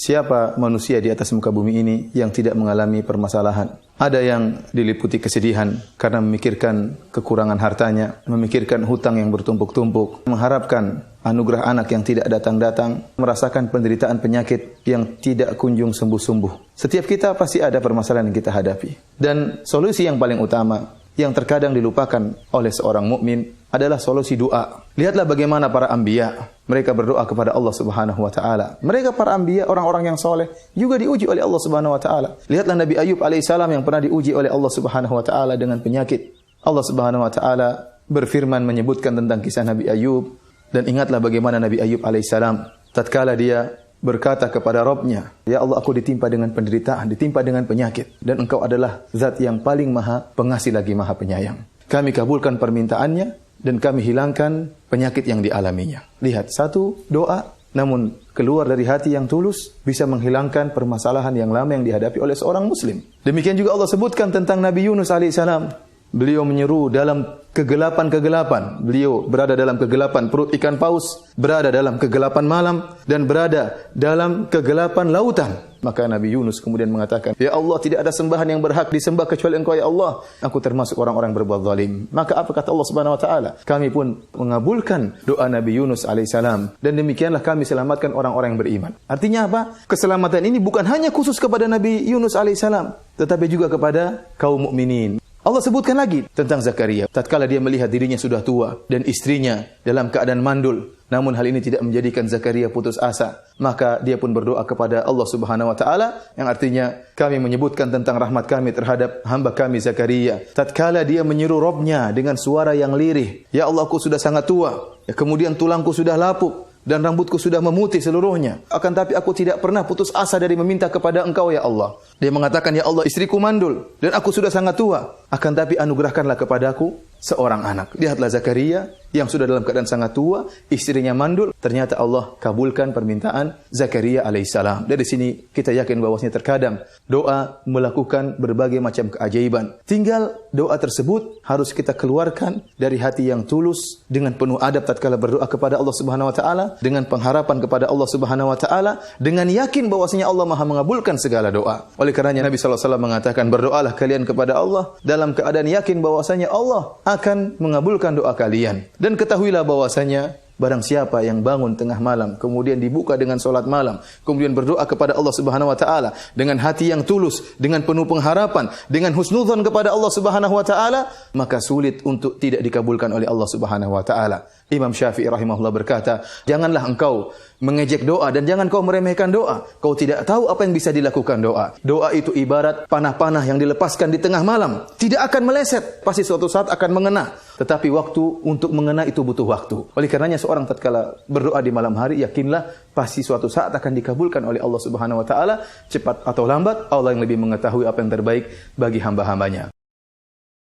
Siapa manusia di atas muka bumi ini yang tidak mengalami permasalahan? Ada yang diliputi kesedihan karena memikirkan kekurangan hartanya, memikirkan hutang yang bertumpuk-tumpuk, mengharapkan anugerah anak yang tidak datang-datang, merasakan penderitaan penyakit yang tidak kunjung sembuh-sembuh. Setiap kita pasti ada permasalahan yang kita hadapi. Dan solusi yang paling utama yang terkadang dilupakan oleh seorang mukmin adalah solusi doa. Lihatlah bagaimana para anbiya, mereka berdoa kepada Allah Subhanahu wa taala. Mereka para anbiya, orang-orang yang soleh, juga diuji oleh Allah Subhanahu wa taala. Lihatlah Nabi Ayub alaihissalam yang pernah diuji oleh Allah Subhanahu wa taala dengan penyakit. Allah Subhanahu wa taala berfirman menyebutkan tentang kisah Nabi Ayub, dan ingatlah bagaimana Nabi Ayub alaihissalam tatkala dia berkata kepada Rabb-Nya, "Ya Allah, aku ditimpa dengan penderitaan, ditimpa dengan penyakit, dan Engkau adalah zat yang paling maha pengasih lagi maha penyayang. Kami kabulkan permintaannya, dan kami hilangkan penyakit yang dialaminya." Lihat, satu doa, namun keluar dari hati yang tulus, bisa menghilangkan permasalahan yang lama yang dihadapi oleh seorang muslim. Demikian juga Allah sebutkan tentang Nabi Yunus alaihissalam. Beliau menyeru dalam kegelapan-kegelapan. Beliau berada dalam kegelapan perut ikan paus, berada dalam kegelapan malam, dan berada dalam kegelapan lautan. Maka Nabi Yunus kemudian mengatakan, "Ya Allah, tidak ada sembahan yang berhak disembah kecuali Engkau, ya Allah. Aku termasuk orang-orang berbuat zalim." Maka apa kata Allah Subhanahu wa taala? Kami pun mengabulkan doa Nabi Yunus alaihissalam, dan demikianlah kami selamatkan orang-orang yang beriman. Artinya apa? Keselamatan ini bukan hanya khusus kepada Nabi Yunus alaihissalam, tetapi juga kepada kaum mukminin. Allah sebutkan lagi tentang Zakaria. Tatkala dia melihat dirinya sudah tua dan istrinya dalam keadaan mandul, namun hal ini tidak menjadikan Zakaria putus asa, maka dia pun berdoa kepada Allah Subhanahu wa taala, yang artinya kami menyebutkan tentang rahmat kami terhadap hamba kami Zakaria. Tatkala dia menyeru Rabb-Nya dengan suara yang lirih, "Ya Allah, aku sudah sangat tua, kemudian tulangku sudah lapuk, dan rambutku sudah memutih seluruhnya. Akan tapi aku tidak pernah putus asa dari meminta kepada Engkau, ya Allah." Dia mengatakan, "Ya Allah, istriku mandul dan aku sudah sangat tua. Akan tapi anugerahkanlah kepadaku seorang anak." Lihatlah Zakaria yang sudah dalam keadaan sangat tua, istrinya mandul, ternyata Allah kabulkan permintaan Zakaria alaihissalam. Dari sini kita yakin bahwasanya terkadang doa melakukan berbagai macam keajaiban. Tinggal doa tersebut harus kita keluarkan dari hati yang tulus, dengan penuh adab tatkala berdoa kepada Allah Subhanahu wa taala, dengan pengharapan kepada Allah Subhanahu wa taala, dengan yakin bahwasanya Allah Maha mengabulkan segala doa. Oleh karenanya Nabi sallallahu alaihi wasallam mengatakan, "Berdoalah kalian kepada Allah dalam keadaan yakin bahwasanya Allah akan mengabulkan doa kalian." Dan ketahuilah bahwasanya barang siapa yang bangun tengah malam, kemudian dibuka dengan solat malam, kemudian berdoa kepada Allah Subhanahu wa taala dengan hati yang tulus, dengan penuh pengharapan, dengan husnudzon kepada Allah Subhanahu wa taala, maka sulit untuk tidak dikabulkan oleh Allah Subhanahu wa taala. Imam Syafi'i rahimahullah berkata, "Janganlah engkau mengejek doa dan jangan kau meremehkan doa. Kau tidak tahu apa yang bisa dilakukan doa. Doa itu ibarat panah-panah yang dilepaskan di tengah malam. Tidak akan meleset, pasti suatu saat akan mengena. Tetapi waktu untuk mengena itu butuh waktu. Oleh karenanya seorang tatkala berdoa di malam hari, yakinlah pasti suatu saat akan dikabulkan oleh Allah Subhanahu wa taala, cepat atau lambat. Allah yang lebih mengetahui apa yang terbaik bagi hamba-hambanya."